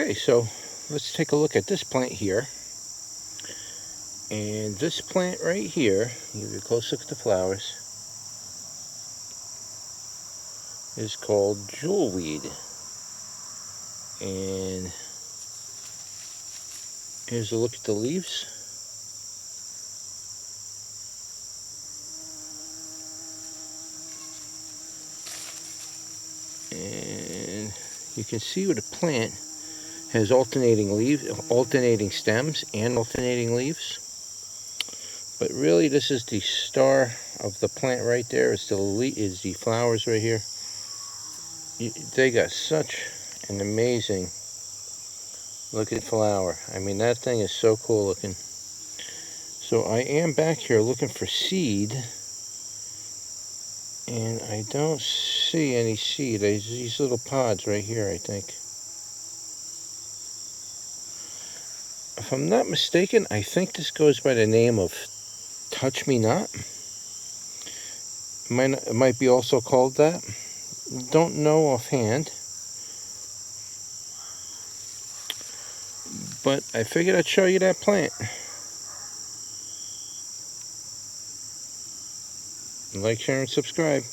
Okay, so let's take a look at this plant here. And this plant right here, give you a close look at the flowers, is called Jewelweed. And here's a look at the leaves. And you can see with the plant has alternating stems and alternating leaves. But really, this is the star of the plant right there. Is the flowers right here. They got such an amazing looking flower. I mean, that thing is so cool looking. So I am back here looking for seed, and I don't see any seed. There's these little pods right here, I think. If I'm not mistaken, I think this goes by the name of Touch Me Not. It might be also called that. Don't know offhand. But I figured I'd show you that plant. Like, share, and subscribe.